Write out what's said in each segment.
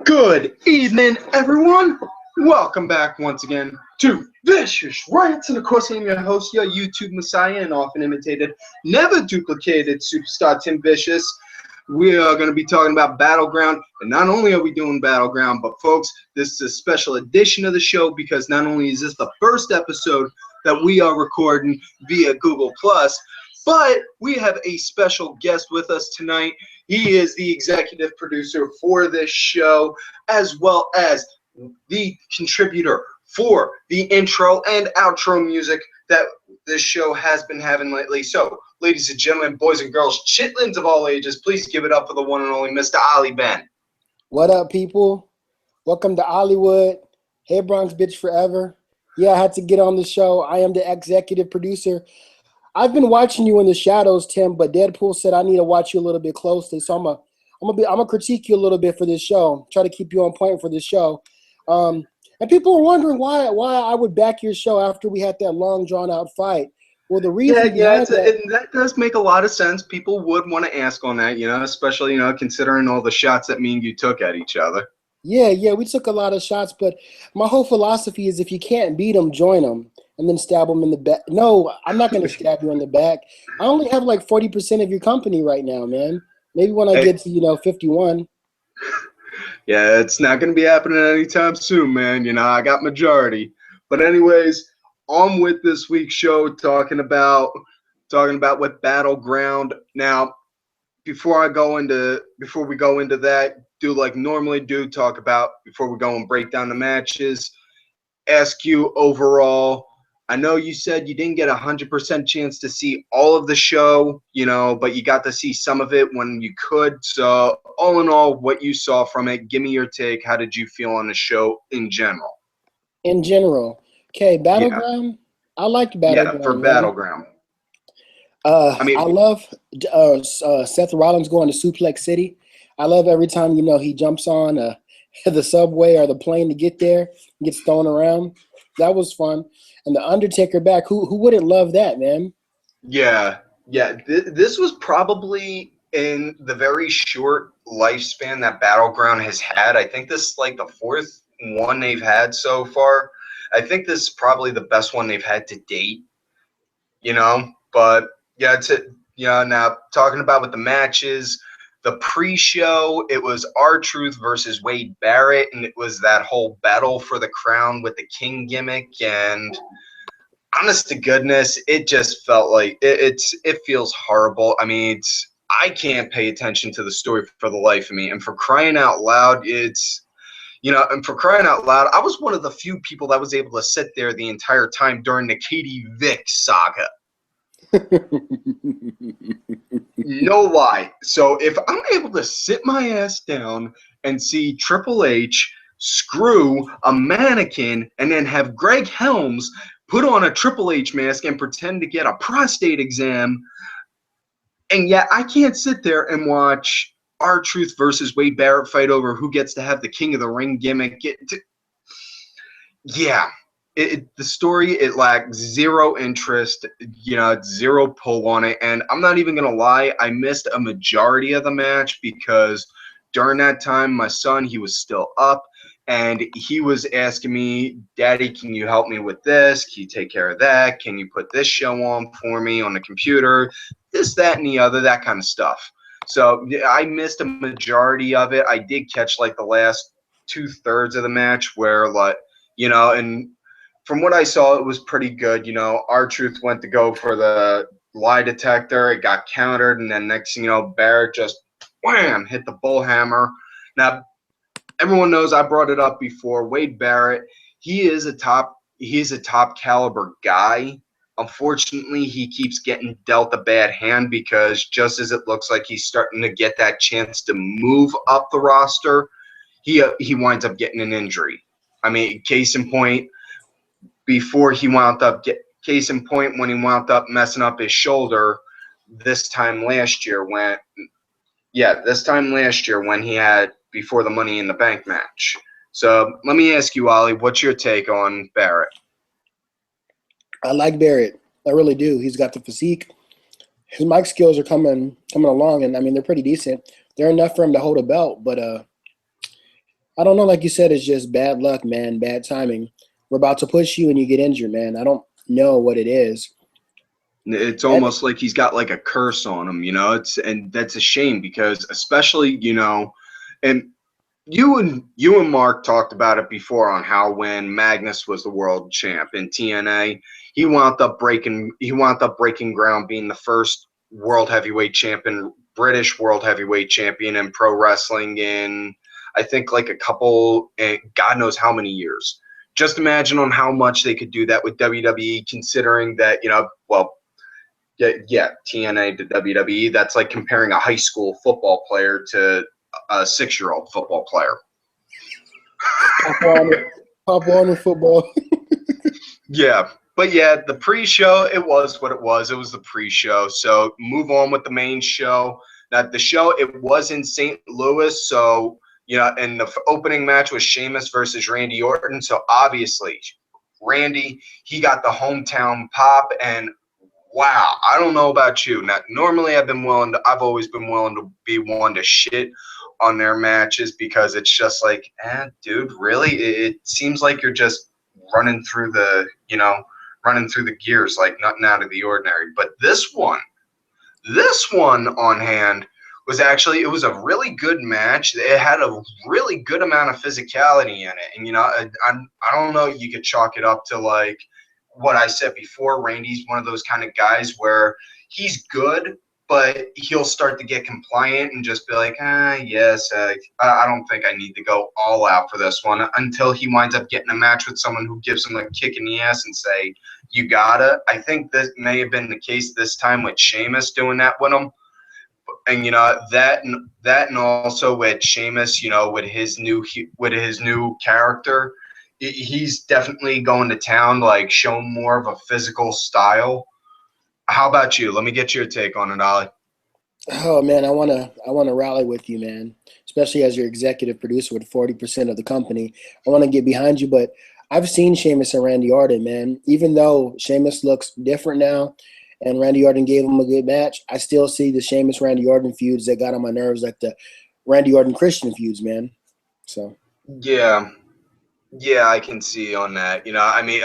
Good evening, everyone. Welcome back once again to Vicious Rants. And of course, I'm your host, your YouTube messiah, and often imitated, never duplicated superstar Tim Vicious. We are going to be talking about Battleground. And not only are we doing Battleground, but folks, this is a special edition of the show because not only is this the first episode that we are recording via Google+, but we have a special guest with us tonight. He is the executive producer for this show, as well as the contributor for the intro and outro music that this show has been having lately. So, ladies and gentlemen, boys and girls, chitlins of all ages, please give it up for the one and only Mr. Ali Ben. What up, people? Welcome to Hollywood. Hey, Bronx bitch forever. Yeah, I had to get on the show. I am the executive producer. I've been watching you in the shadows, Tim, but Deadpool said I need to watch you a little bit closely. So I'm gonna critique you a little bit for this show. Try to keep you on point for this show. And people are wondering why I would back your show after we had that long drawn out fight. Well, the reason that does make a lot of sense. People would want to ask on that, especially considering all the shots that me and you took at each other. Yeah, we took a lot of shots, but my whole philosophy is if you can't beat them, join them. And then stab them in the back. No, I'm not going to stab you in the back. I only have like 40% of your company right now, man. Maybe when I get to, 51. Yeah, it's not going to be happening anytime soon, man. I got majority. But anyways, on with this week's show, talking about what Battleground. Now, before we go into that, do like normally do talk about before we go and break down the matches. Ask you overall. I know you said you didn't get 100% chance to see all of the show, but you got to see some of it when you could. So all in all, what you saw from it, give me your take. How did you feel on the show in general? In general. Okay, Battleground. Yeah. I liked Battleground. Yeah, for Battleground. I love Seth Rollins going to Suplex City. I love every time, he jumps on the subway or the plane to get there, gets thrown around. That was fun. And the Undertaker back, who wouldn't love that, man? Yeah. This was probably in the very short lifespan that Battleground has had. I think this is like the fourth one they've had so far. I think this is probably the best one they've had to date. But yeah, now talking about with the matches. The pre-show, it was R-Truth versus Wade Barrett, and it was that whole battle for the crown with the King gimmick. And honest to goodness, it just felt like it feels horrible. I mean, I can't pay attention to the story for the life of me. And for crying out loud, I was one of the few people that was able to sit there the entire time during the Katie Vick saga. No lie. So if I'm able to sit my ass down and see Triple H screw a mannequin and then have Greg Helms put on a Triple H mask and pretend to get a prostate exam, and yet I can't sit there and watch R-Truth versus Wade Barrett fight over who gets to have the King of the Ring gimmick. The story, it lacked zero interest, zero pull on it. And I'm not even going to lie, I missed a majority of the match because during that time, my son, he was still up and he was asking me, Daddy, can you help me with this? Can you take care of that? Can you put this show on for me on the computer? This, that, and the other, that kind of stuff. So I missed a majority of it. I did catch like the last 2/3 of the match where and from what I saw, it was pretty good. R-Truth went to go for the lie detector. It got countered. And then next thing you know, Barrett just, wham, hit the bullhammer. Now, everyone knows I brought it up before. Wade Barrett, he is a top caliber guy. Unfortunately, he keeps getting dealt a bad hand because just as it looks like he's starting to get that chance to move up the roster, he winds up getting an injury. I mean, case in point, when he wound up messing up his shoulder this time last year when he had before the Money in the Bank match. So let me ask you, Ollie, what's your take on Barrett? I like Barrett. I really do. He's got the physique. His mic skills are coming along, and I mean they're pretty decent. they're enough for him to hold a belt. But I don't know. Like you said, it's just bad luck, man. Bad timing. We're about to push you and you get injured, man. I don't know what it is. It's almost like he's got like a curse on him, and that's a shame because especially, and you and Mark talked about it before on how when Magnus was the world champ in TNA, he wound up breaking ground, being the first world heavyweight champion, British world heavyweight champion in pro wrestling in I think like a couple, God knows how many years. Just imagine on how much they could do that with WWE, considering that, TNA to WWE. That's like comparing a high school football player to a 6-year-old football player. Pop Warner football. Yeah. But yeah, the pre-show, it was what it was. It was the pre-show. So move on with the main show. Now the show, it was in St. Louis. So, and the opening match was Sheamus versus Randy Orton. So obviously, Randy, he got the hometown pop, and wow, I don't know about you. Now, normally I've always been willing to be one to shit on their matches because it's just like, dude, really? It seems like you're just running through the gears like nothing out of the ordinary. But this one on hand was actually, it was a really good match. It had a really good amount of physicality in it. And, I don't know, you could chalk it up to like what I said before. Randy's one of those kind of guys where he's good, but he'll start to get compliant and just be like, yes, I don't think I need to go all out for this one, until he winds up getting a match with someone who gives him a kick in the ass and say, you gotta. I think this may have been the case this time with Sheamus doing that with him. And that and also with Sheamus, with his new character, he's definitely going to town, like showing more of a physical style. How about you? Let me get your take on it, Ollie. Oh man, I wanna rally with you, man. Especially as your executive producer with 40% of the company. I want to get behind you, but I've seen Sheamus and Randy Orton, man. Even though Sheamus looks different now, and Randy Orton gave him a good match, I still see the Sheamus Randy Orton feuds that got on my nerves, like the Randy Orton Christian feuds, man. So yeah, I can see on that. I mean,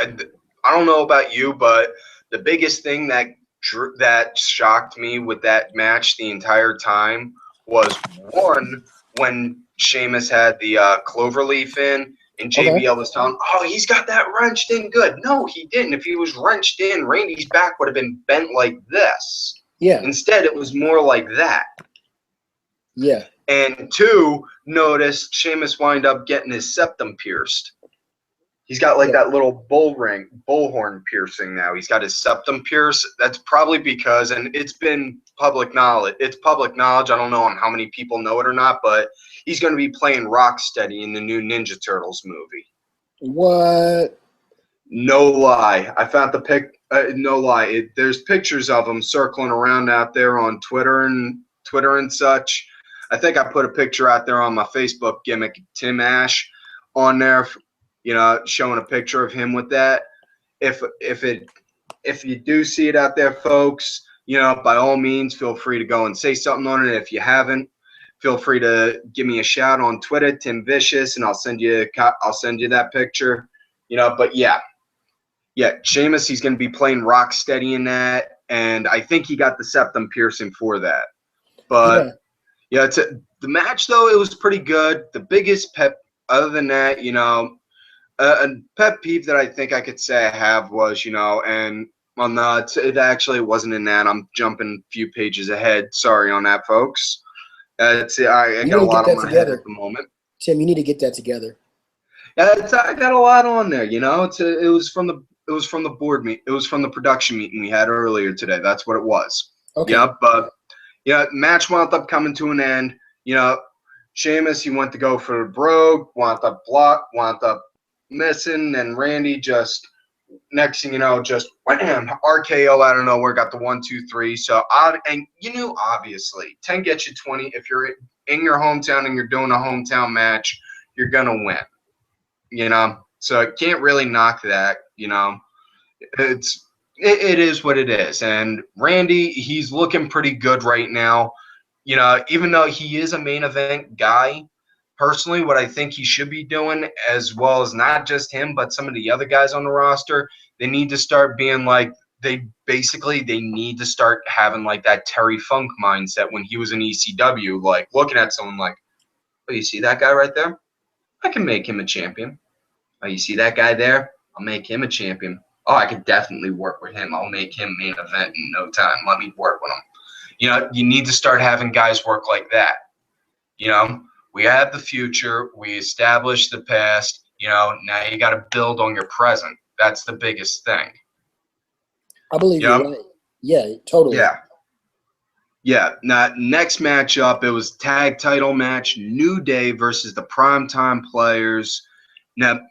I don't know about you, but the biggest thing that shocked me with that match the entire time was, one, when Sheamus had the cloverleaf in, and JBL was telling, he's got that wrenched in good. No, he didn't. If he was wrenched in, Randy's back would have been bent like this. Yeah. Instead, it was more like that. Yeah. And two, notice Sheamus wind up getting his septum pierced. He's got like that little bullhorn piercing now. He's got his septum pierced. That's probably because, and it's been public knowledge. It's public knowledge. I don't know how many people know it or not, but he's going to be playing Rocksteady in the new Ninja Turtles movie. What? No lie. I found the pic. No lie. There's pictures of him circling around out there on Twitter and such. I think I put a picture out there on my Facebook gimmick, Tim Ash, on there. Showing a picture of him with that. If you do see it out there, folks, by all means, feel free to go and say something on it. If you haven't, feel free to give me a shout on Twitter, Tim Vicious, and I'll send you that picture. But yeah, Sheamus, he's going to be playing Rocksteady in that, and I think he got the septum piercing for that. But the match though, it was pretty good. The biggest pep, other than that, a pet peeve that I think I could say I have was, and it actually wasn't in that. I'm jumping a few pages ahead. Sorry on that, folks. I got a lot on my head at the moment. Tim, you need to get that together. Yeah, I got a lot on there. It was from the board meet. It was from the production meeting we had earlier today. That's what it was. Okay. Yeah, but match wound up coming to an end. Sheamus, he went to go for a brogue, wound up missing, and Randy just next thing you know, just wham, RKO out of nowhere, got the 1, 2, 3. So obviously 10 gets you 20. If you're in your hometown and you're doing a hometown match, you're gonna win. So I can't really knock that. It is what it is. And Randy, he's looking pretty good right now. you know, even though he is a main event guy, personally, what I think he should be doing, as well as not just him, but some of the other guys on the roster, they need to start being like, they need to start having like that Terry Funk mindset when he was in ECW, like looking at someone like, oh, you see that guy right there? I can make him a champion. Oh, you see that guy there? I'll make him a champion. Oh, I could definitely work with him. I'll make him main event in no time. Let me work with him. You know, you need to start having guys work like that. You know, we have the future. We established the past. You know, now you got to build on your present. That's the biggest thing. I believe You you're know? right. Yeah, totally. Yeah. Yeah. Now, next matchup, it was tag title match, New Day versus the Primetime Players. Now,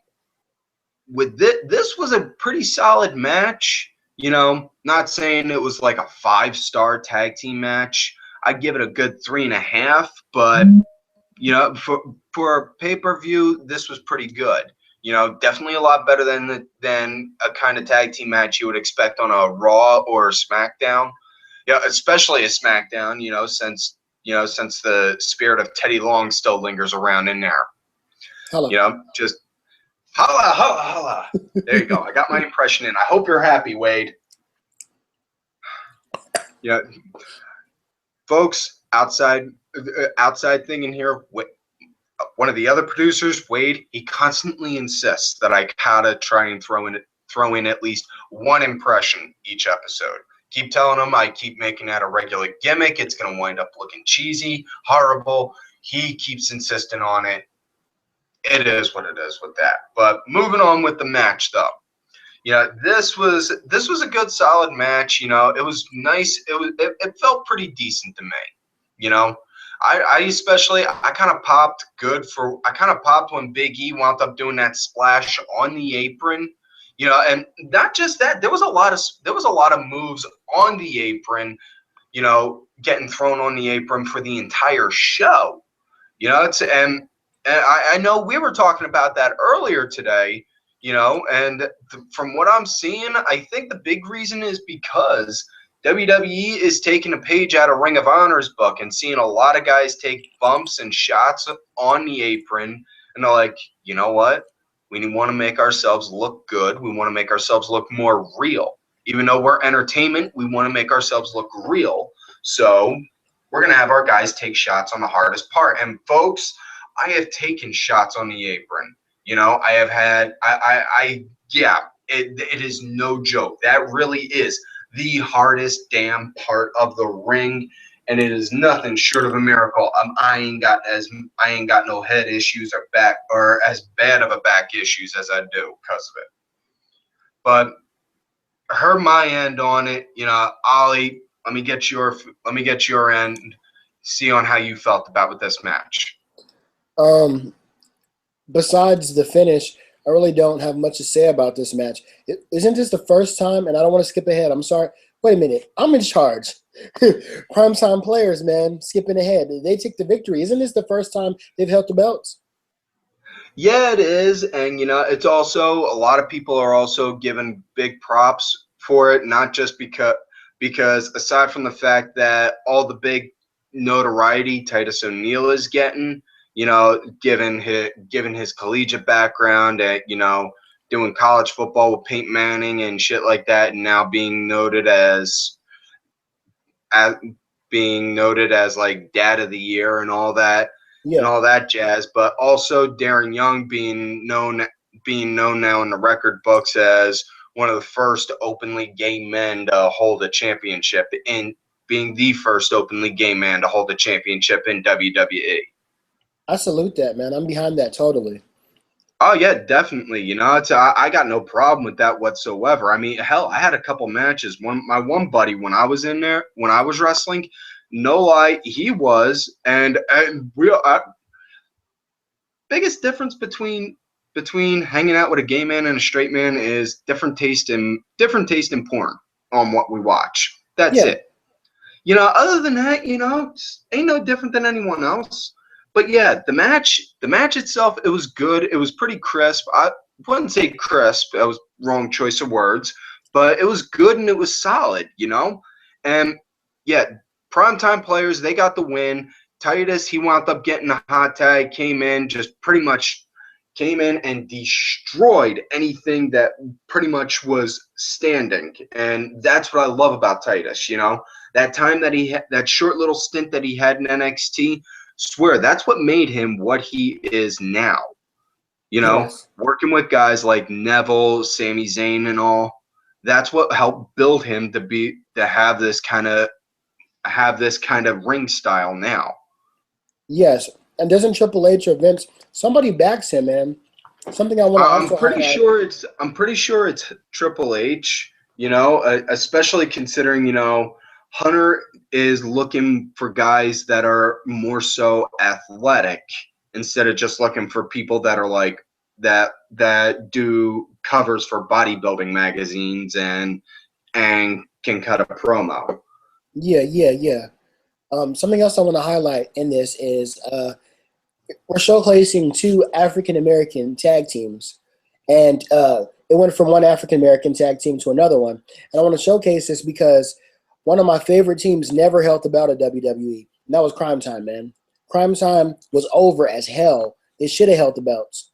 with this was a pretty solid match. You know, not saying it was like a 5-star tag team match. I'd give it a good 3.5, but you know, for pay-per-view, this was pretty good. You know, definitely a lot better than a kind of tag team match you would expect on a Raw or a SmackDown. Yeah, especially a SmackDown. You know, since the spirit of Teddy Long still lingers around in there. Hello. You know, just holla, holla, holla. There you go. I got my impression in. I hope you're happy, Wade. Yeah, folks, outside thing in here. One of the other producers, Wade, he constantly insists that I gotta try and throw in at least one impression each episode. Keep telling him I keep making that a regular gimmick. It's gonna wind up looking cheesy, horrible. He keeps insisting on it. It is what it is with that. But moving on with the match, though. Yeah, this was a good, solid match. You know, it was nice. It felt pretty decent to me. You know, I kind of popped when Big E wound up doing that splash on the apron. You know, and not just that, there was a lot of moves on the apron. You know, getting thrown on the apron for the entire show. You know, and I know we were talking about that earlier today. You know, and from what I'm seeing, I think the big reason is because WWE is taking a page out of Ring of Honor's book and seeing a lot of guys take bumps and shots on the apron, and they're like, you know what? We want to make ourselves look good. We want to make ourselves look more real. Even though we're entertainment, we want to make ourselves look real. So we're going to have our guys take shots on the hardest part. And folks, I have taken shots on the apron. You know, I have had, it is no joke. That really is the hardest damn part of the ring, and it is nothing short of a miracle. I ain't got no head issues or as bad of a back issues as I do because of it. But heard my end on it. You know, Ollie, let me get your end. See on how you felt about with this match. Besides the finish, I really don't have much to say about this match. Isn't this the first time, and I don't want to skip ahead, I'm sorry. Wait a minute. I'm in charge. Primetime Players, man, skipping ahead. They took the victory. Isn't this the first time they've held the belts? Yeah, it is. And, you know, it's also a lot of people are also giving big props for it, not just because aside from the fact that all the big notoriety Titus O'Neil is getting, you know, given his collegiate background at, you know, doing college football with Peyton Manning and shit like that, and now being noted as like dad of the year and all that, Yeah. and all that jazz. But also Darren Young being known now in the record books as one of the first openly gay men to hold a championship, and being the first openly gay man to hold a championship in WWE. I salute that, man. I'm behind that totally. Oh yeah, definitely. You know, I got no problem with that whatsoever. I mean, hell, I had a couple matches. My one buddy, when I was wrestling, no lie, he was, and biggest difference between hanging out with a gay man and a straight man is different taste in porn on what we watch. That's it. You know, other than that, you know, ain't no different than anyone else. But yeah, the match itself, it was good. It was pretty crisp. I wouldn't say crisp. That was wrong choice of words. But it was good and it was solid, you know? And yeah, Primetime Players, they got the win. Titus, he wound up getting a hot tag, came in, just pretty much came in and destroyed anything that pretty much was standing. And that's what I love about Titus, that time that he had, that short little stint that he had in NXT, swear that's what made him what he is now. Yes. Working with guys like Neville, Sami Zayn, and all. That's what helped build him to have this kind of ring style now. Yes. And doesn't Triple H or Vince, somebody backs him, man. Something I want to also highlight. I'm pretty sure it's Triple H, especially considering, Hunter is looking for guys that are more so athletic instead of just looking for people that are like that do covers for bodybuilding magazines and can cut a promo. Yeah. Something else I want to highlight in this is we're showcasing 2 African-American tag teams. And it went from one African-American tag team to another one. And I want to showcase this because one of my favorite teams never held the belt at WWE. And that was Crime Time, man. Crime Time was over as hell. They should have held the belts.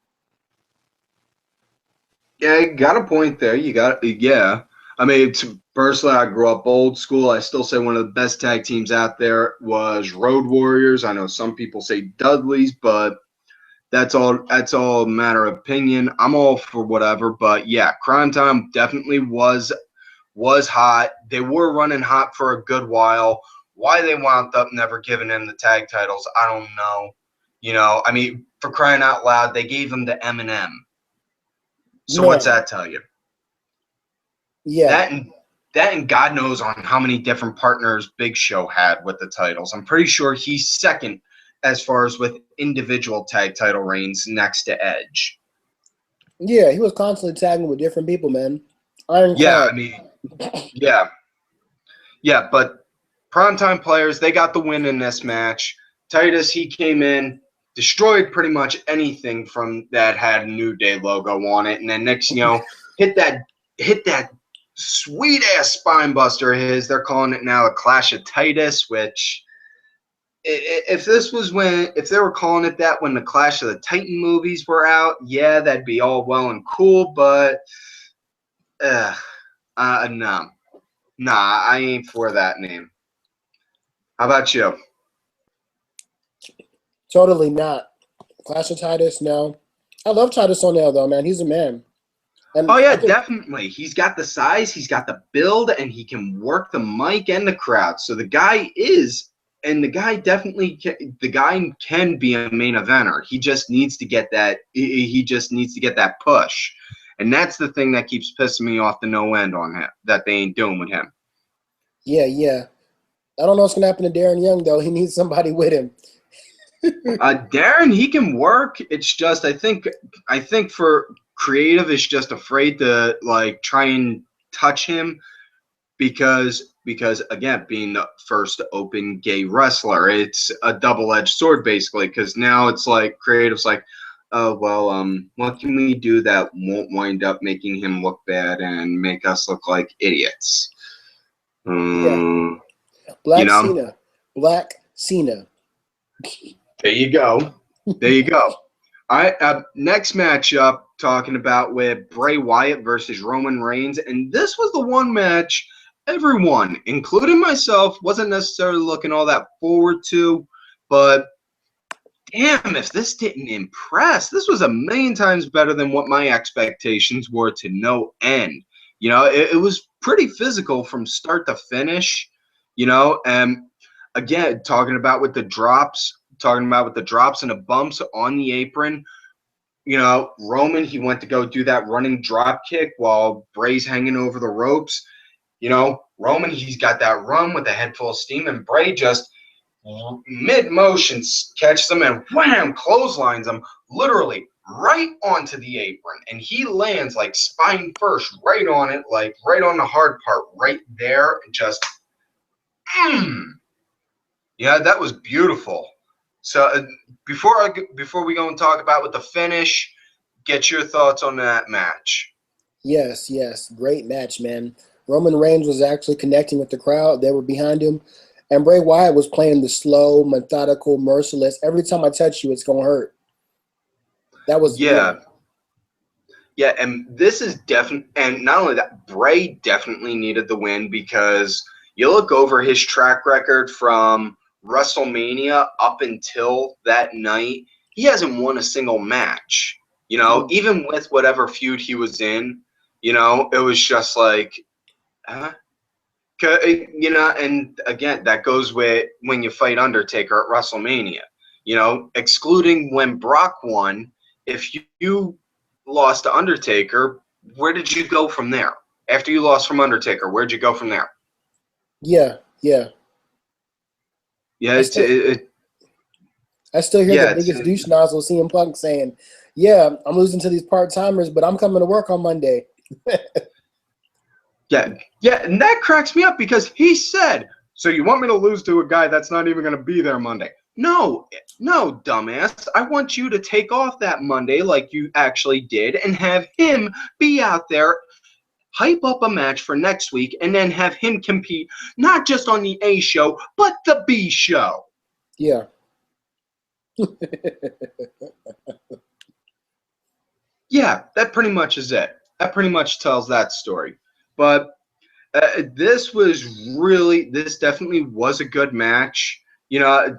Yeah, you got a point there. Yeah. I mean, personally, I grew up old school. I still say one of the best tag teams out there was Road Warriors. I know some people say Dudleys, but that's all a matter of opinion. I'm all for whatever, but yeah, Crime Time definitely was hot. They were running hot for a good while. Why they wound up never giving him the tag titles, I don't know. I mean, for crying out loud, they gave him the M&M. So Man. what's that tell you? Yeah. That and God knows on how many different partners Big Show had with the titles. I'm pretty sure he's second as far as with individual tag title reigns next to Edge. Yeah, he was constantly tagging with different people, man. Iron Yeah, Claw. I mean, yeah. Yeah, but Primetime Players, they got the win in this match. Titus, he came in, destroyed pretty much anything from that had a New Day logo on it, and then next, hit that sweet ass spine buster of his. They're calling it now the Clash of Titus, which if they were calling it that when the Clash of the Titan movies were out, yeah, that'd be all well and cool, but no. Nah, I ain't for that name. How about you? Totally not. Clash of Titus, no. I love Titus O'Neil, though, man. He's a man. And oh, yeah, definitely. He's got the size, he's got the build, and he can work the mic and the crowd. So the guy can be a main eventer. He just needs to get that. He just needs to get that push. And that's the thing that keeps pissing me off to no end on him, that they ain't doing with him. Yeah. I don't know what's going to happen to Darren Young, though. He needs somebody with him. Darren, he can work. It's just I think for creative is just afraid to try and touch him because again, being the first open gay wrestler, it's a double-edged sword basically, because now it's like creative's like, oh well, what can we do that won't wind up making him look bad and make us look like idiots? Yeah. Black Cena. There you go. All right, next matchup, talking about with Bray Wyatt versus Roman Reigns, and this was the one match everyone, including myself, wasn't necessarily looking all that forward to, but damn, if this didn't impress, this was a million times better than what my expectations were to no end. It was pretty physical from start to finish, and again, talking about with the drops and the bumps on the apron. Roman, he went to go do that running drop kick while Bray's hanging over the ropes. Roman, he's got that run with a head full of steam, and Bray just mid-motion catches him and wham, clotheslines him literally right onto the apron. And he lands like spine first right on it, like right on the hard part right there. And just, yeah, that was beautiful. So before we go and talk about with the finish, get your thoughts on that match. Yes. Great match, man. Roman Reigns was actually connecting with the crowd. They were behind him. And Bray Wyatt was playing the slow, methodical, merciless. Every time I touch you, it's gonna hurt. That was Yeah, and this is definitely, and not only that, Bray definitely needed the win because you look over his track record from WrestleMania up until that night, he hasn't won a single match. You know, even with whatever feud he was in, you know, it was just like, huh? You know, and again, that goes with when you fight Undertaker at WrestleMania. You know, excluding when Brock won, if you lost to Undertaker, where did you go from there? After you lost from Undertaker, where'd you go from there? Yeah. Yeah, I still hear the biggest douche nozzle CM Punk saying, "Yeah, I'm losing to these part-timers, but I'm coming to work on Monday." Yeah, and that cracks me up because he said, "So you want me to lose to a guy that's not even going to be there Monday?" No, dumbass. I want you to take off that Monday like you actually did and have him be out there, hype up a match for next week, and then have him compete not just on the A show, but the B show. Yeah. Yeah, that pretty much is it. That pretty much tells that story. But this definitely was a good match. You know,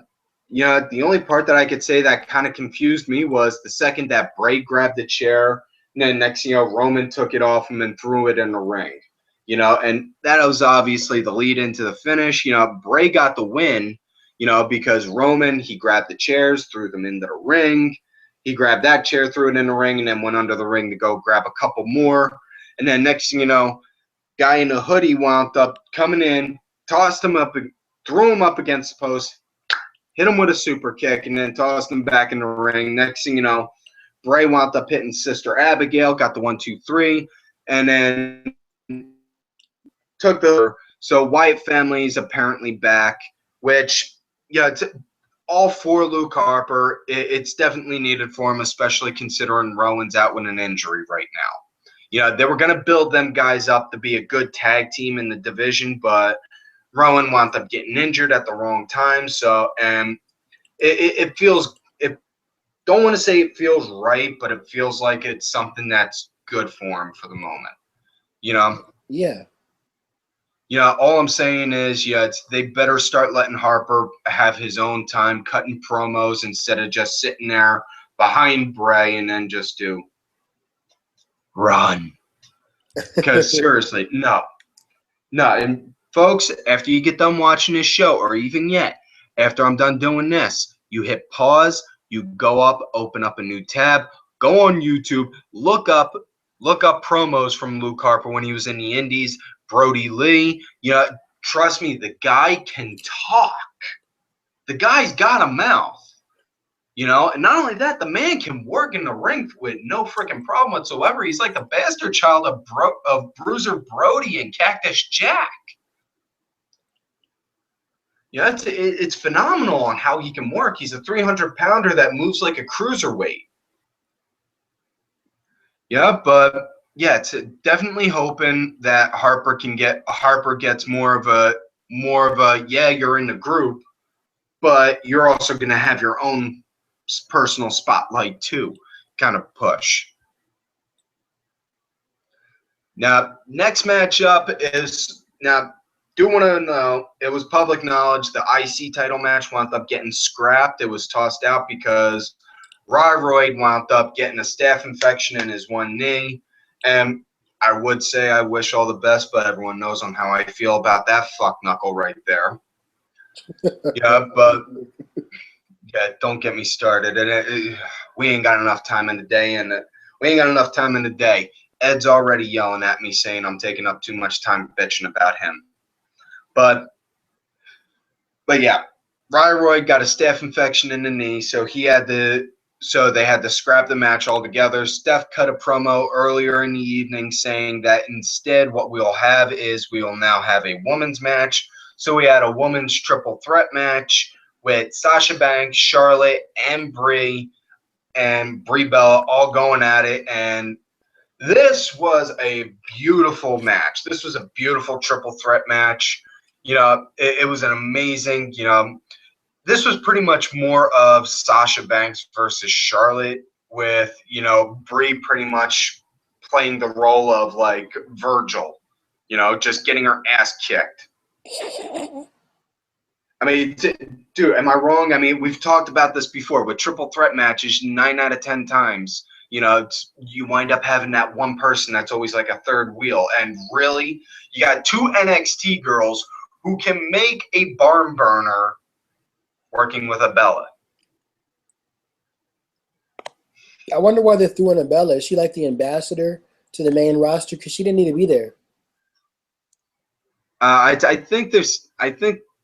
the only part that I could say that kind of confused me was the second that Bray grabbed the chair, and then next thing you know, Roman took it off him and threw it in the ring. You know, and that was obviously the lead into the finish. You know, Bray got the win, you know, because Roman, he grabbed the chairs, threw them into the ring. He grabbed that chair, threw it in the ring, and then went under the ring to go grab a couple more. And then next thing you know, guy in a hoodie wound up coming in, tossed him up, threw him up against the post, hit him with a super kick, and then tossed him back in the ring. Next thing you know, Bray wound up hitting Sister Abigail, got the 1-2-3, and then took the. So Wyatt family's apparently back, which, yeah, it's all for Luke Harper. It's definitely needed for him, especially considering Rowan's out with an injury right now. You know, they were going to build them guys up to be a good tag team in the division, but Rowan wound up getting injured at the wrong time. So, and it feels, don't want to say it feels right, but it feels like it's something that's good for him for the moment. You know? Yeah. Yeah, all I'm saying is, yeah, they better start letting Harper have his own time cutting promos instead of just sitting there behind Bray and then just do run. Because seriously, no. And folks, after you get done watching this show, or even yet, after I'm done doing this, you hit pause, you go up, open up a new tab, go on YouTube, look up promos from Luke Harper when he was in the Indies, Brody Lee. You know, trust me, the guy can talk. The guy's got a mouth. You know, and not only that, the man can work in the ring with no freaking problem whatsoever. He's like the bastard child of Bruiser Brody and Cactus Jack. Yeah, it's phenomenal on how he can work. He's a 300-pounder that moves like a cruiserweight. Yeah, but yeah, it's definitely hoping that Harper gets more of a yeah, you're in the group, but you're also going to have your own personal spotlight too, kind of push. Now, next matchup is do want to know, it was public knowledge the IC title match wound up getting scrapped. It was tossed out because Ryroyd wound up getting a staph infection in his one knee. And I would say I wish all the best, but everyone knows on how I feel about that fuck knuckle right there. Yeah, but yeah, don't get me started. And we ain't got enough time in the day, Ed's already yelling at me saying I'm taking up too much time bitching about him. But yeah, Ryroyd got a staph infection in the knee, so they had to scrap the match altogether. Steph cut a promo earlier in the evening saying that instead what we'll have is we will now have a women's match. So we had a women's triple threat match with Sasha Banks, Charlotte, and Brie Bella all going at it, and this was a beautiful match. This was a beautiful triple threat match. It was an amazing, this was pretty much more of Sasha Banks versus Charlotte with, Brie pretty much playing the role of like Virgil, just getting her ass kicked. I mean, dude, am I wrong? I mean, we've talked about this before with triple threat matches. 9 out of 10 times, you wind up having that one person that's always like a third wheel. And really, you got 2 NXT girls who can make a barn burner working with a Bella. I wonder why they threw in a Bella. Is she like the ambassador to the main roster? Because she didn't need to be there. I think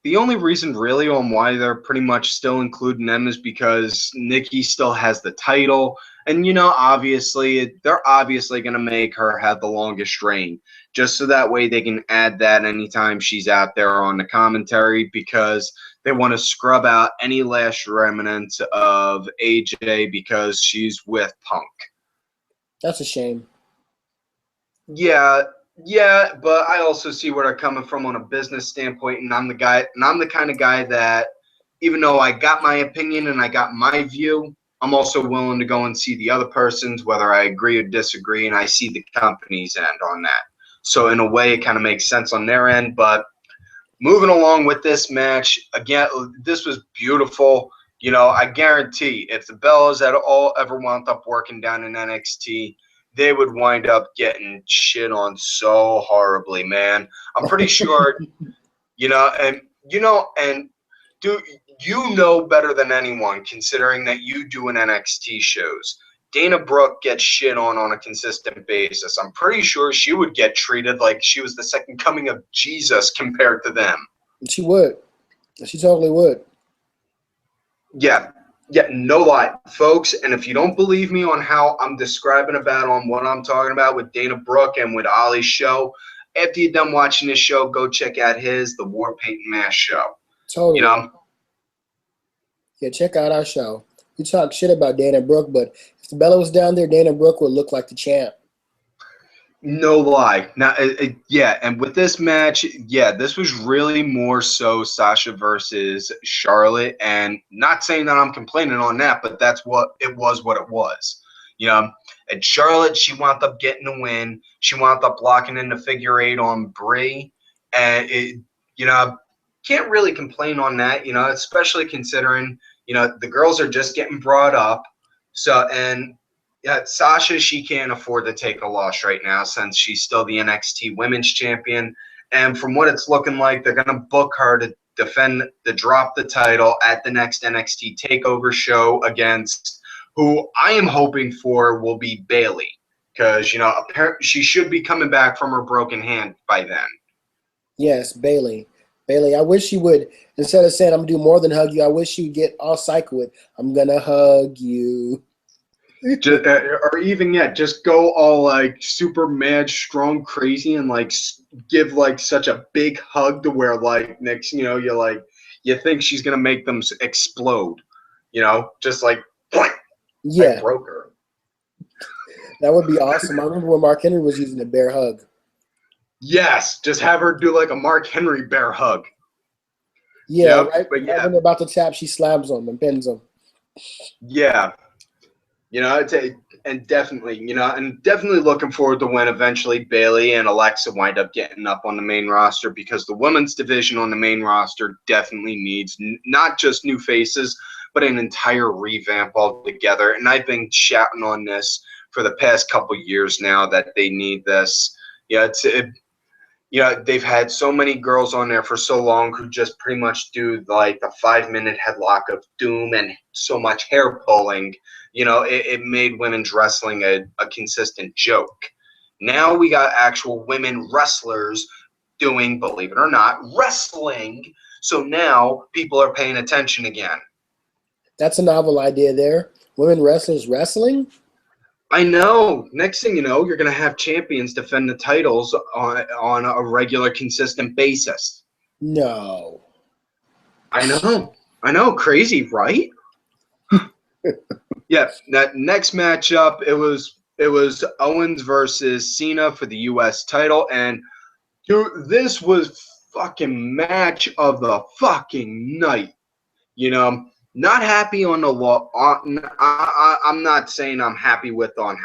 the only reason really on why they're pretty much still including them is because Nikki still has the title. And, obviously, they're obviously going to make her have the longest reign. Just so that way they can add that anytime she's out there on the commentary, because they want to scrub out any last remnants of AJ because she's with Punk. That's a shame. Yeah, but I also see where they're coming from on a business standpoint, and I'm the kind of guy that, even though I got my opinion and I got my view, I'm also willing to go and see the other person's, whether I agree or disagree, and I see the company's end on that. So in a way, it kind of makes sense on their end. But moving along with this match, again, this was beautiful. I guarantee if the Bellas at all ever wound up working down in NXT, they would wind up getting shit on so horribly, man. I'm pretty sure, and dude, better than anyone, considering that you do an NXT shows. Dana Brooke gets shit on a consistent basis. I'm pretty sure she would get treated like she was the second coming of Jesus compared to them. She would. She totally would. Yeah, no lie, folks. And if you don't believe me on how I'm describing on what I'm talking about with Dana Brooke and with Ollie's show, after you're done watching this show, go check out the War Paint and Mask show. Totally. Yeah, check out our show. We talk shit about Dana Brooke, but if the Bella was down there, Dana Brooke would look like the champ. No lie. Now, and with this match, this was really more so Sasha versus Charlotte, and not saying that I'm complaining on that, but that's what it was. And Charlotte, she wound up getting the win. She wound up locking in the figure 8 on Brie, and can't really complain on that, especially considering, the girls are just getting brought up. So, and Sasha, she can't afford to take a loss right now since she's still the NXT Women's Champion. And from what it's looking like, they're going to book her to drop the title at the next NXT TakeOver show against who I am hoping for will be Bayley. Because, apparently she should be coming back from her broken hand by then. Yes, Bayley. I wish she would, instead of saying I'm going to do more than hug you, I wish she would get all psycho with, I'm going to hug you. Just, or even just go all like super mad, strong, crazy, and like give like such a big hug to where like next, you think she's going to make them explode, just like, yeah, I broke her. That would be awesome. I remember when Mark Henry was using a bear hug. Yes, just have her do like a Mark Henry bear hug. Yeah, right. But yeah, when they're about to tap, she slams them and pins them. Yeah, and definitely, looking forward to when eventually Bayley and Alexa wind up getting up on the main roster, because the women's division on the main roster definitely needs not just new faces, but an entire revamp altogether. And I've been shouting on this for the past couple years now that they need this. They've had so many girls on there for so long who just pretty much do like the 5-minute headlock of doom and so much hair pulling. It made women's wrestling a consistent joke. Now we got actual women wrestlers doing, believe it or not, wrestling. So now people are paying attention again. That's a novel idea there. Women wrestlers wrestling? I know. Next thing you know, you're going to have champions defend the titles on a regular, consistent basis. No. I know. Crazy, right? Yeah. That next matchup, it was Owens versus Cena for the U.S. title, and dude, this was fucking match of the fucking night. You know, not happy on the I'm not saying I'm happy with on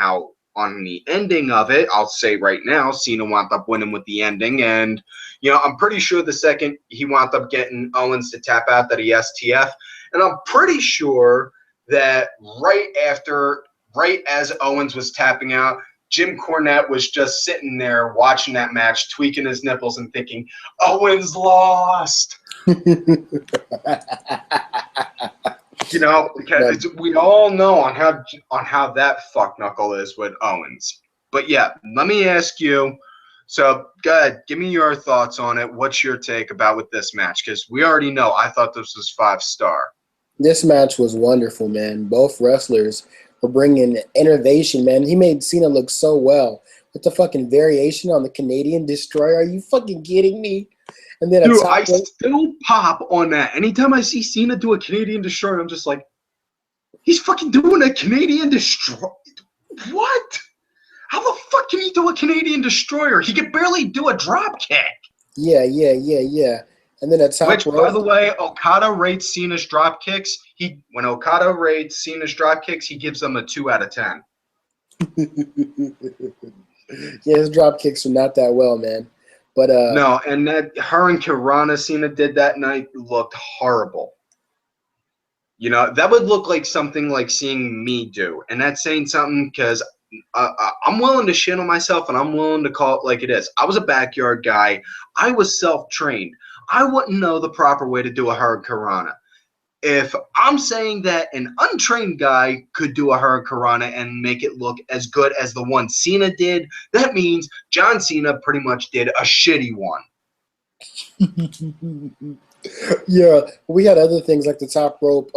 the ending of it. I'll say right now, Cena wound up winning with the ending, and I'm pretty sure the second he wound up getting Owens to tap out that he STF, and I'm pretty sure that right as Owens was tapping out, Jim Cornette was just sitting there watching that match, tweaking his nipples and thinking, Owens lost. Because we all know on how that fuck knuckle is with Owens. But yeah, let me ask you. So, go ahead, give me your thoughts on it. What's your take about with this match? Because we already know I thought this was 5-star. This match was wonderful, man. Both wrestlers were bringing innovation, man. He made Cena look so well with the fucking variation on the Canadian Destroyer. Are you fucking kidding me? And then dude, I still pop on that. Anytime I see Cena do a Canadian Destroyer, I'm just like, he's fucking doing a Canadian Destroyer. What? How the fuck can he do a Canadian Destroyer? He could barely do a drop kick. Yeah. And then at top Which, by the way, Okada rates Cena's drop kicks. When Okada rates Cena's drop kicks, he gives them a 2 out of 10. Yeah, his drop kicks are not that well, man. But no, and that Hurricane Kirana Cena did that night looked horrible. That would look like something like seeing me do, and that's saying something because I'm willing to shit on myself, and I'm willing to call it like it is. I was a backyard guy. I was self-trained. I wouldn't know the proper way to do a Hurricane Kirana. If I'm saying that an untrained guy could do a Hurricanrana and make it look as good as the one Cena did, that means John Cena pretty much did a shitty one. Yeah, we had other things like the top rope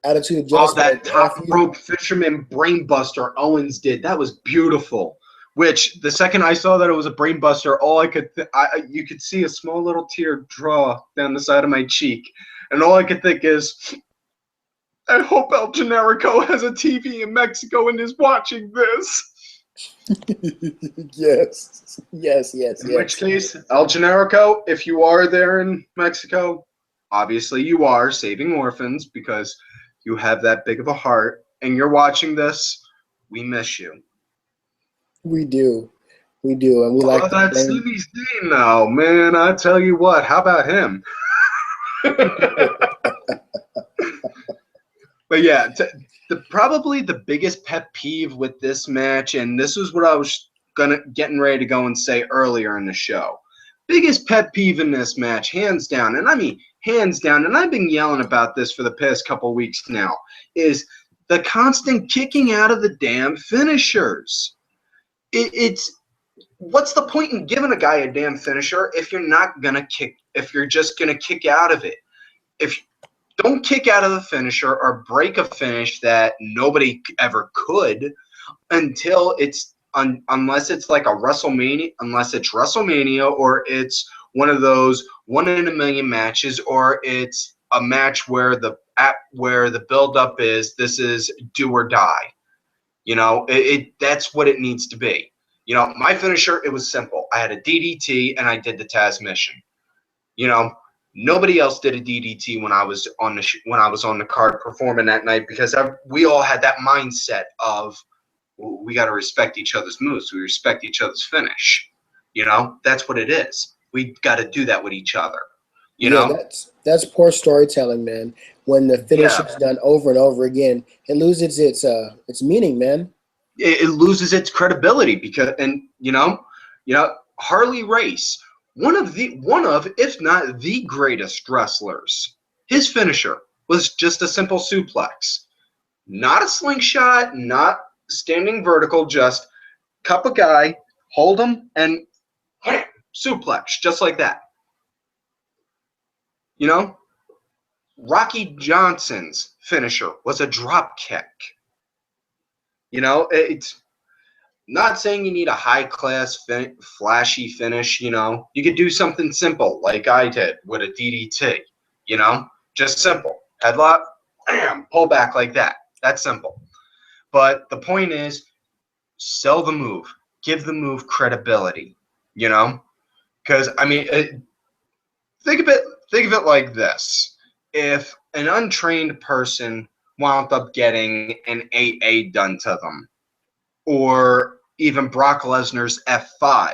attitude adjustment. Oh, that top rope fisherman brainbuster Owens did. That was beautiful. Which the second I saw that it was a brainbuster, you could see a small little tear draw down the side of my cheek. And all I could think is, I hope El Generico has a TV in Mexico and is watching this. Yes. In which case, El Generico, if you are there in Mexico, obviously you are saving orphans because you have that big of a heart, and you're watching this, we miss you. We do, and we like that CBC now, man. I tell you what, how about him? But yeah, probably the biggest pet peeve with this match, and this is what I was getting ready to go and say earlier in the show. Biggest pet peeve in this match, hands down, and I mean hands down, and I've been yelling about this for the past couple weeks now, is the constant kicking out of the damn finishers. It's what's the point in giving a guy a damn finisher if you're not gonna kick? If you're just gonna kick out of it, don't kick out of the finisher or break a finish that nobody ever could until unless it's like a WrestleMania, unless it's WrestleMania or it's one of those 1 in a million matches, or it's a match where the build-up is this is do or die. That's what it needs to be. My finisher, it was simple. I had a DDT and I did the Taz mission. Nobody else did a DDT when I was on the card performing that night because we all had that mindset of we got to respect each other's moves. We respect each other's finish. That's what it is. We got to do that with each other. That's poor storytelling, man. When the finish is done over and over again, it loses its meaning, man. It loses its credibility because, Harley Race, one of if not the greatest wrestlers, his finisher was just a simple suplex, not a slingshot, not standing vertical, just cup a guy, hold him, and suplex, just like that. Rocky Johnson's finisher was a drop kick. It's not saying you need a high-class, flashy finish, You could do something simple like I did with a DDT, Just simple. Headlock, bam, pull back like that. That's simple. But the point is, sell the move. Give the move credibility, Because, think of it like this. If an untrained person wound up getting an AA done to them, or even Brock Lesnar's F5,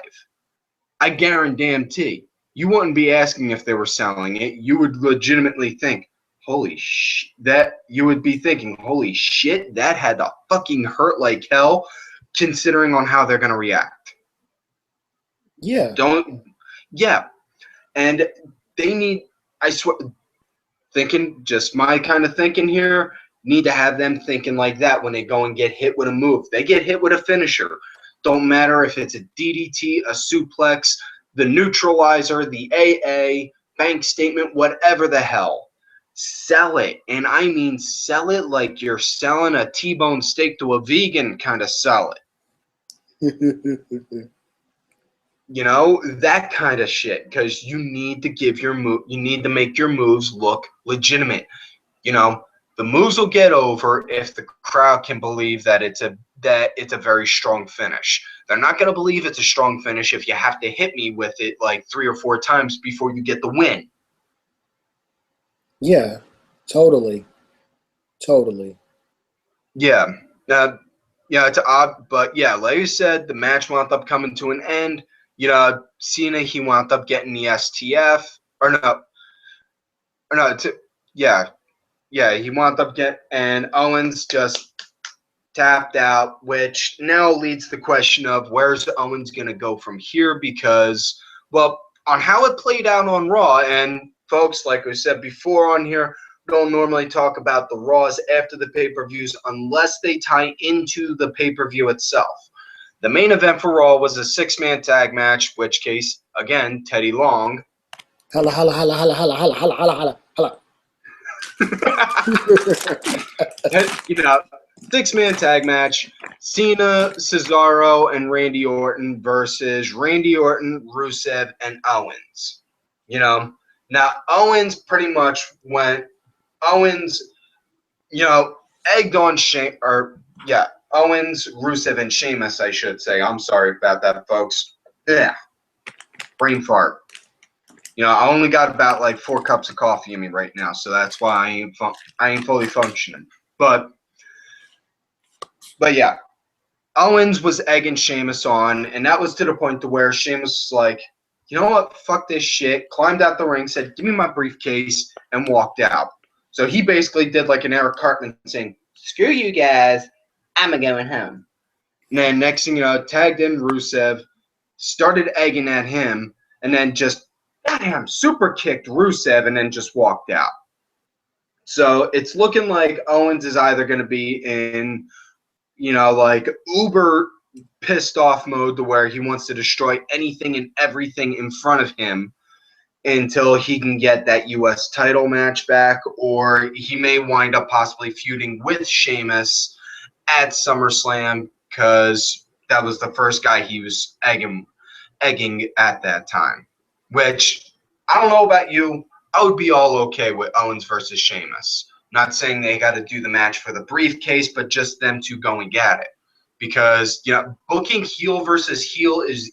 I guarantee you wouldn't be asking if they were selling it. You would legitimately think, holy shit, holy shit, that had to fucking hurt like hell, considering on how they're going to react. Yeah. Yeah. And they need, I swear, thinking, just my kind of thinking here, need to have them thinking like that when they go and get hit with a move. They get hit with a finisher. Don't matter if it's a DDT, a suplex, the neutralizer, the AA, bank statement, whatever the hell. Sell it. And I mean sell it like you're selling a T-bone steak to a vegan, kind of sell it. You know, that kind of shit, because you need to give your you need to make your moves look legitimate. You know, the moves will get over if the crowd can believe that it's a very strong finish. They're not going to believe it's a strong finish if you have to hit me with it like 3 or 4 times before you get the win. Yeah, totally. Yeah. Yeah, it's odd, but yeah, like you said, the match wound up coming to an end. You know, Cena, he wound up getting the STF, yeah, he wound up and Owens just tapped out, which now leads to the question of where's Owens going to go from here, because, well, on how it played out on Raw, and folks, like we said before on here, we don't normally talk about the Raws after the pay-per-views unless they tie into the pay-per-view itself. The main event for Raw was a 6-man tag match, which case, again, Teddy Long. Holla, holla, holla, holla, holla, holla, holla, holla, holla, holla. You know, 6-man tag match, Cena, Cesaro, and Randy Orton versus Randy Orton, Rusev, and Owens. You know, now Owens pretty much Owens, you know, egged on Owens, Rusev, and Sheamus, I should say. I'm sorry about that, folks. Yeah, brain fart. You know, I only got about like 4 cups of coffee in me right now, so that's why I ain't fully functioning. But yeah, Owens was egging Sheamus on, and that was to the point to where Sheamus was like, you know what, fuck this shit, climbed out the ring, said, give me my briefcase, and walked out. So he basically did like an Eric Cartman saying, screw you guys, I'm going home. And then next thing you know, tagged in Rusev, started egging at him, and then just, goddamn, super kicked Rusev, and then just walked out. So it's looking like Owens is either going to be in, you know, like uber pissed off mode to where he wants to destroy anything and everything in front of him until he can get that U.S. title match back, or he may wind up possibly feuding with Sheamus at SummerSlam, because that was the first guy he was egging at that time. Which, I don't know about you, I would be all okay with Owens versus Sheamus. Not saying they got to do the match for the briefcase, but just them two going at it. Because, you know, booking heel versus heel is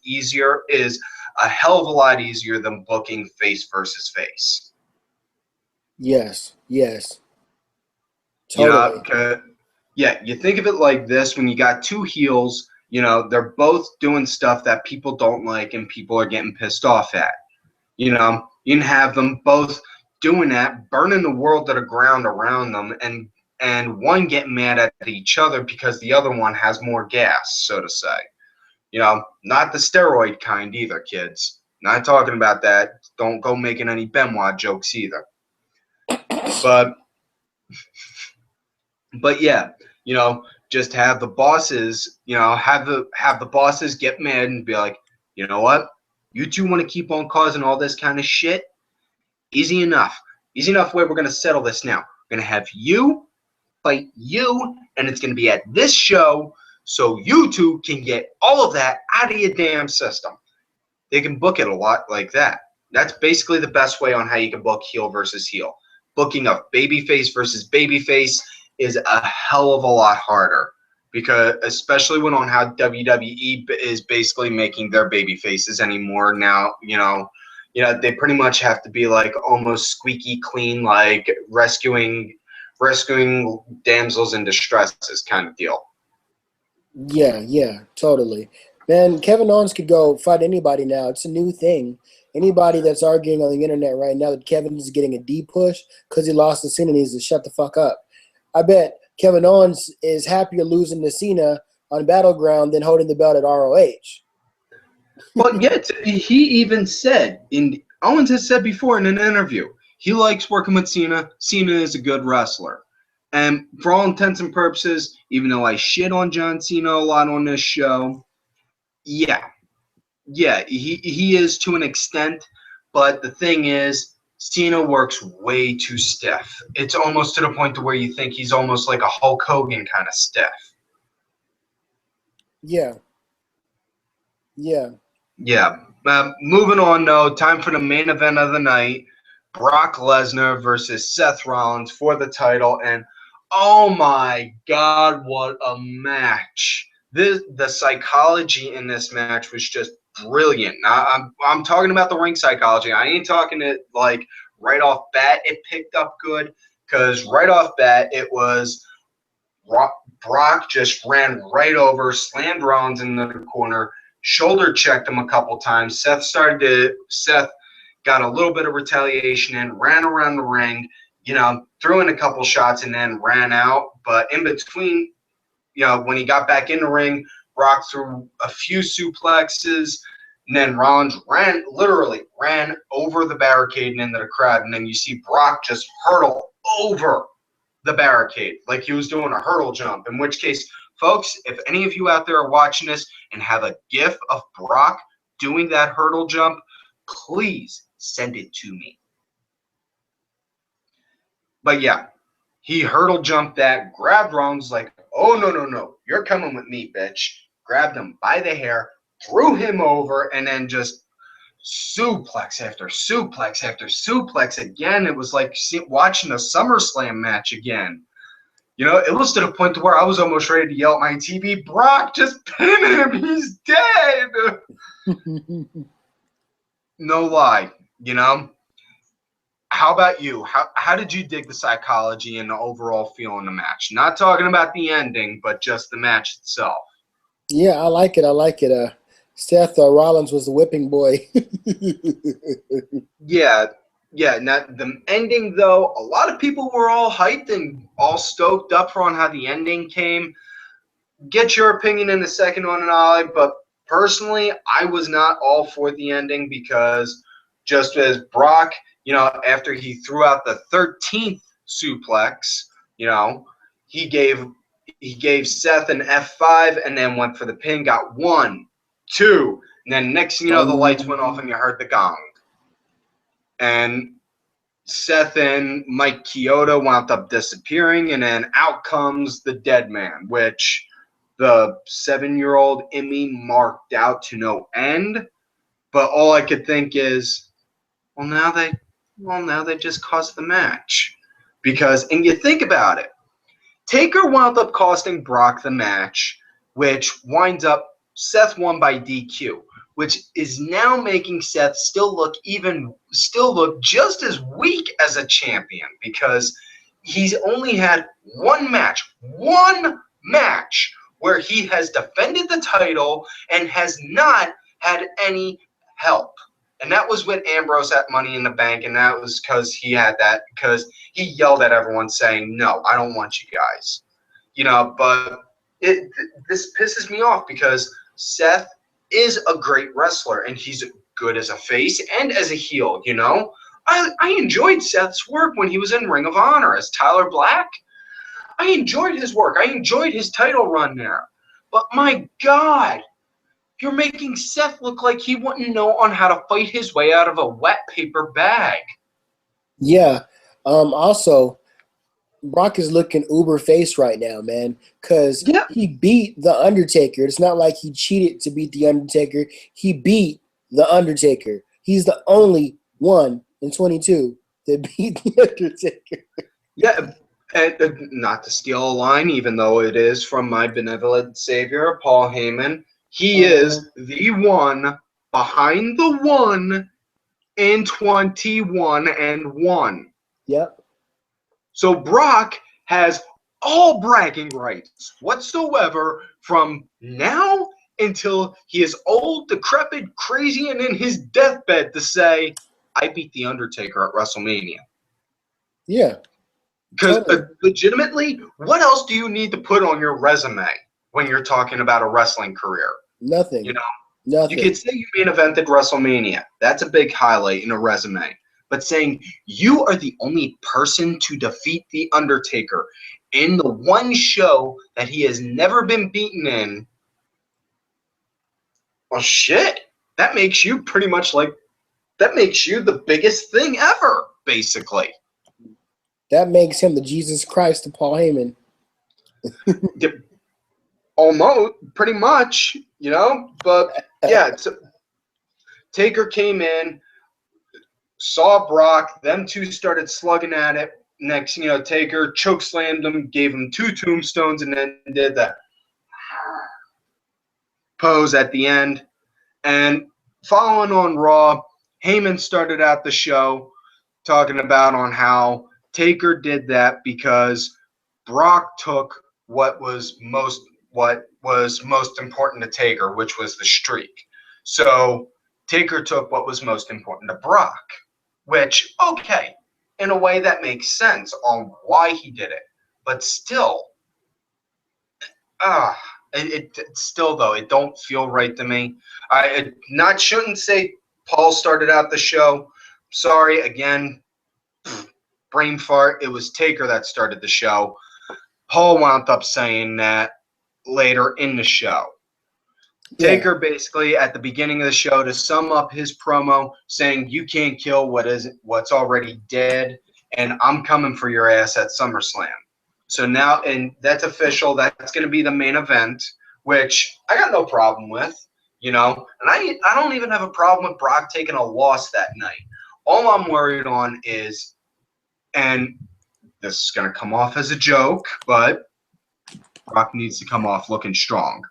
a hell of a lot easier than booking face versus face. Yes. Totally. You know, yeah, you think of it like this: when you got 2 heels, you know, they're both doing stuff that people don't like and people are getting pissed off at. You know, you can have them both doing that, burning the world to the ground around them, and one getting mad at each other because the other one has more gas, so to say. You know, not the steroid kind either, kids. Not talking about that. Don't go making any Benoit jokes either. But yeah, you know, just have the bosses, you know, have the bosses get mad and be like, you know what? You two want to keep on causing all this kind of shit? Easy enough way we're going to settle this now. We're going to have you fight you, and it's going to be at this show, so you two can get all of that out of your damn system. They can book it a lot like that. That's basically the best way on how you can book heel versus heel. Booking of babyface versus babyface is a hell of a lot harder, because especially when on how WWE is basically making their baby faces anymore now. You know, they pretty much have to be like almost squeaky clean, like rescuing damsels in distresses kind of deal. Yeah, totally. Man, Kevin Owens could go fight anybody now. It's a new thing. Anybody that's arguing on the internet right now that Kevin is getting a D push because he lost to Cena needs to shut the fuck up. I bet Kevin Owens is happier losing to Cena on Battleground than holding the belt at ROH. But yet, he even said, Owens has said before in an interview, he likes working with Cena. Cena is a good wrestler. And for all intents and purposes, even though I shit on John Cena a lot on this show, yeah, he is to an extent. But the thing is, Cena works way too stiff. It's almost to the point to where you think he's almost like a Hulk Hogan kind of stiff. Yeah. Moving on, though, time for the main event of the night. Brock Lesnar versus Seth Rollins for the title. And, oh, my God, what a match. The psychology in this match was just brilliant. Now, I'm talking about the ring psychology. I ain't talking it, like, right off bat. It picked up good because right off bat, it was Brock just ran right over, slammed Rollins in the corner, shoulder checked him a couple times. Seth got a little bit of retaliation and ran around the ring, threw in a couple shots and then ran out. But in between, when he got back in the ring, Brock threw a few suplexes, and then Rollins literally ran over the barricade and into the crowd. And then you see Brock just hurtle over the barricade like he was doing a hurdle jump, in which case, folks, if any of you out there are watching this and have a gif of Brock doing that hurdle jump, please send it to me. But yeah, he hurdle jumped that, grabbed Rollins like, oh, no, you're coming with me, bitch. Grabbed him by the hair, threw him over, and then just suplex after suplex after suplex again. It was like watching a SummerSlam match again. It was to the point to where I was almost ready to yell at my TV, Brock, just pin him. He's dead. No lie, How about you? How did you dig the psychology and the overall feel in the match? Not talking about the ending, but just the match itself. Yeah, I like it. Seth Rollins was the whipping boy. Yeah. Now, the ending, though, a lot of people were all hyped and all stoked up for on how the ending came. Get your opinion in a second on it, Ollie, but personally, I was not all for the ending because just as Brock, after he threw out the 13th suplex, he gave Seth an F5 and then went for the pin, got 1, 2, and then next thing you know, the lights went off and you heard the gong. And Seth and Mike Chioda wound up disappearing, and then out comes the dead man, which the 7-year-old in me marked out to no end. But all I could think is, now they just cost the match. Because, and you think about it, Taker wound up costing Brock the match, which winds up Seth won by DQ, which is now making Seth still look just as weak as a champion because he's only had one match where he has defended the title and has not had any help. And that was with Ambrose at Money in the Bank, and that was because he yelled at everyone saying, no, I don't want you guys. But this pisses me off because Seth is a great wrestler, and he's good as a face and as a heel, I enjoyed Seth's work when he was in Ring of Honor as Tyler Black. I enjoyed his work. I enjoyed his title run there. But my God, you're making Seth look like he wouldn't know on how to fight his way out of a wet paper bag. Yeah. Also, Brock is looking uber face right now, man, because he beat The Undertaker. It's not like he cheated to beat The Undertaker. He beat The Undertaker. He's the only one in 22 that beat The Undertaker. Yeah, and not to steal a line, even though it is from my benevolent savior, Paul Heyman. He is the one behind the one in 21-1. Yep. So Brock has all bragging rights whatsoever from now until he is old, decrepit, crazy, and in his deathbed to say, I beat The Undertaker at WrestleMania. Yeah. Because Totally. legitimately, what else do you need to put on your resume when you're talking about a wrestling career? Nothing. You know, Nothing. you could say you main evented WrestleMania. That's a big highlight in a resume. But saying you are the only person to defeat The Undertaker in the one show that he has never been beaten in, well, shit. That makes you pretty much like, that makes you the biggest thing ever, basically. That makes him the Jesus Christ of Paul Heyman. Almost, pretty much, you know? But, yeah, Taker came in, saw Brock, them two started slugging at it. Next, you know, Taker chokeslammed him, gave him 2 tombstones, and then did that pose at the end. And following on Raw, Heyman started out the show talking about on how Taker did that because Brock took what was most important to Taker, which was the streak. So Taker took what was most important to Brock, which, okay, in a way that makes sense on why he did it. But still, it still, though, it don't feel right to me. I shouldn't say Paul started out the show. Sorry, again, brain fart. It was Taker that started the show. Paul wound up saying that later in the show. Yeah. Taker basically at the beginning of the show, to sum up his promo, saying you can't kill what's already dead, and I'm coming for your ass at SummerSlam. So now, and that's official. That's going to be the main event, which I got no problem with, you know. And I don't even have a problem with Brock taking a loss that night. All I'm worried on is, and this is going to come off as a joke, but Brock needs to come off looking strong.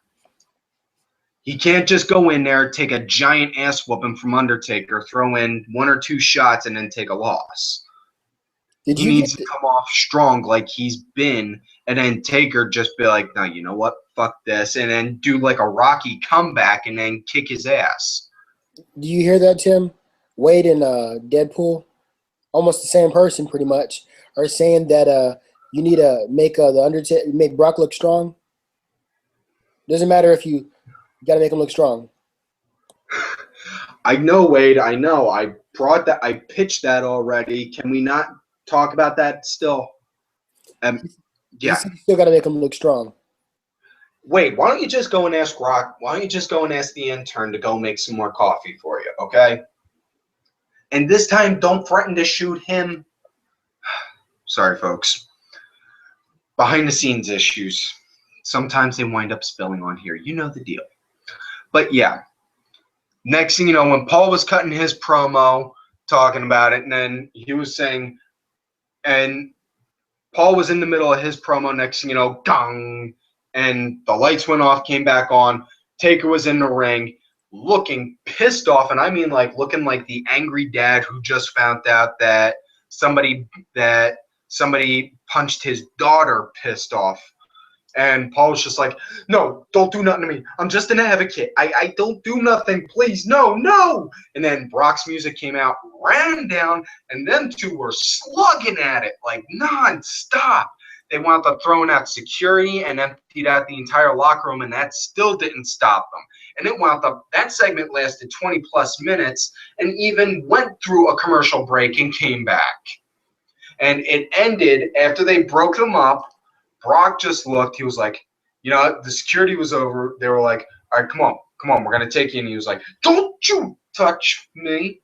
He can't just go in there, take a giant ass whooping from Undertaker, throw in 1 or 2 shots, and then take a loss. He needs to come off strong like he's been, and then Taker just be like, no, you know what? Fuck this. And then do like a Rocky comeback and then kick his ass. Do you hear that, Tim? Wade and Deadpool, almost the same person pretty much, are saying that you need to make make Brock look strong. Doesn't matter if you got to make him look strong. I know, Wade. I know. I pitched that already. Can we not talk about that still? Yeah. You still got to make him look strong. Wait, why don't you just go and ask Rock? Why don't you just go and ask the intern to go make some more coffee for you, okay? And this time, don't threaten to shoot him. Sorry, folks. Behind the scenes issues. Sometimes they wind up spilling on here. You know the deal. But yeah. Next thing you know, when Paul was cutting his promo, talking about it, and then he was saying, and Paul was in the middle of his promo, next thing you know, gong, and the lights went off, came back on. Taker was in the ring, looking pissed off, and I mean like looking like the angry dad who just found out that somebody punched his daughter, pissed off. And Paul was just like, no, don't do nothing to me. I'm just an advocate. I don't do nothing. Please, no, no. And then Brock's music came out, ran down, and them two were slugging at it like nonstop. They wound up throwing out security and emptied out the entire locker room, and that still didn't stop them. And it wound up, that segment lasted 20 plus minutes and even went through a commercial break and came back. And it ended after they broke them up. Brock just looked. He was like, you know, the security was over. They were like, all right, come on, we're going to take you. And he was like, don't you touch me.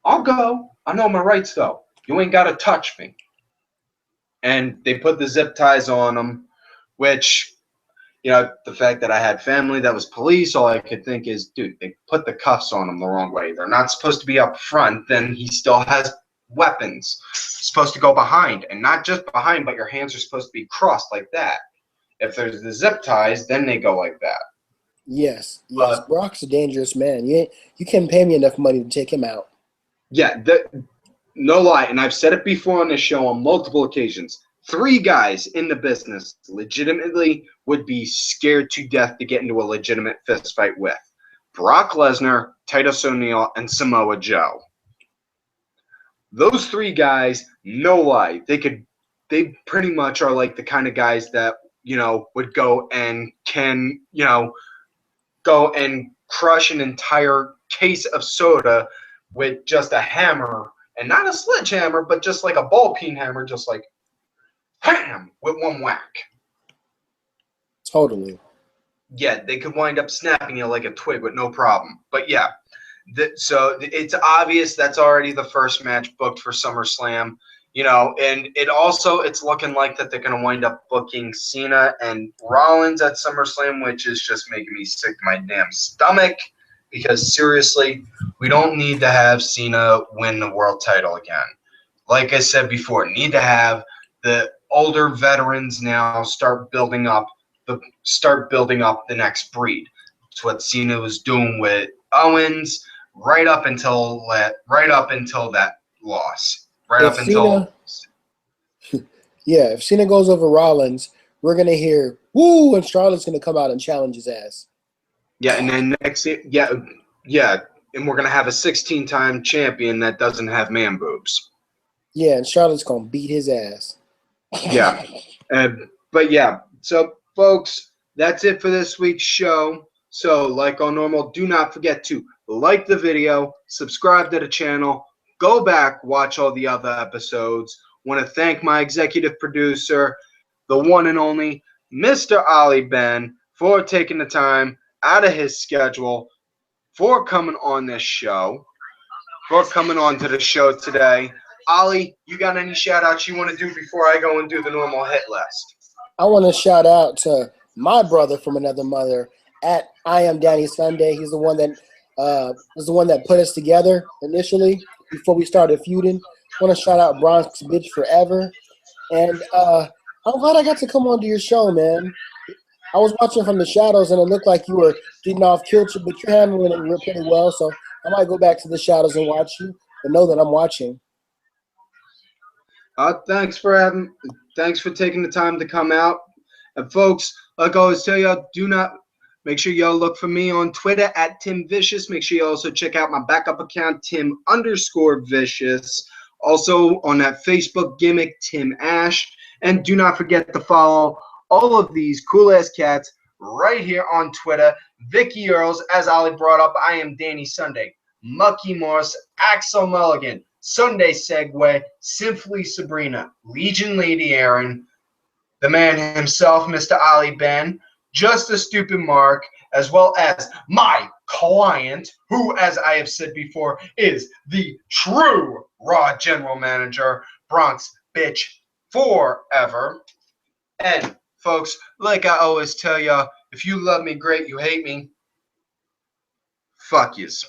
I'll go. I know my rights, though. You ain't got to touch me. And they put the zip ties on him, which, you know, the fact that I had family that was police, all I could think is, dude, they put the cuffs on him the wrong way. They're not supposed to be up front. Then he still has weapons. Supposed to go behind, and not just behind, but your hands are supposed to be crossed like that. If there's the zip ties, then they go like that. Yes. Brock's a dangerous man. You can't pay me enough money to take him out. Yeah, no lie, and I've said it before on this show on multiple occasions. 3 guys in the business legitimately would be scared to death to get into a legitimate fist fight with: Brock Lesnar, Titus O'Neil, and Samoa Joe. Those 3 guys, no lie, they pretty much are like the kind of guys that, would go and go and crush an entire case of soda with just a hammer, and not a sledgehammer, but just like a ball peen hammer, just like bam, with one whack. Totally. Yeah, they could wind up snapping you like a twig with no problem. But yeah, so it's obvious that's already the first match booked for SummerSlam. And it's looking like that they're going to wind up booking Cena and Rollins at SummerSlam, which is just making me sick to my damn stomach. Because seriously, we don't need to have Cena win the world title again. Like I said before, need to have the older veterans now start building up the next breed. It's what Cena was doing with Owens right up until that loss. If Cena goes over Rollins, we're gonna hear woo, and Charlotte's gonna come out and challenge his ass. Yeah, and then next, and we're gonna have a 16-time champion that doesn't have man boobs. Yeah, and Charlotte's gonna beat his ass. Yeah, but yeah. So, folks, that's it for this week's show. So, like all normal, do not forget to like the video, subscribe to the channel, go back, watch all the other episodes. Want to thank my executive producer, the one and only Mr. Ali Ben, for taking the time out of his schedule for coming on this show, for coming on to the show today. Ali, you got any shout outs you want to do before I go and do the normal hit list? I want to shout out to my brother from another mother at I Am Danny Sunday. He's the one that put us together initially before we started feuding. I want to shout out Bronx Bitch Forever. And I'm glad I got to come on to your show, man. I was watching from the shadows, and it looked like you were getting off kilter, but you're handling it pretty well. So I might go back to the shadows and watch you, but know that I'm watching. Thanks for taking the time to come out. And folks, like I always tell y'all, make sure y'all look for me on Twitter at Tim Vicious. Make sure you also check out my backup account, Tim_Vicious. Also on that Facebook gimmick, Tim Ash. And do not forget to follow all of these cool-ass cats right here on Twitter. Vicky Earls, as Ali brought up, I Am Danny Sunday. Mucky Morse, Axel Mulligan, Sunday Segway, Simply Sabrina, Legion Lady Aaron, the man himself, Mr. Ali Ben, Just a Stupid Mark, as well as my client, who, as I have said before, is the true Raw General Manager, Bronx Bitch Forever. And, folks, like I always tell y'all, if you love me, great. You hate me, fuck yous.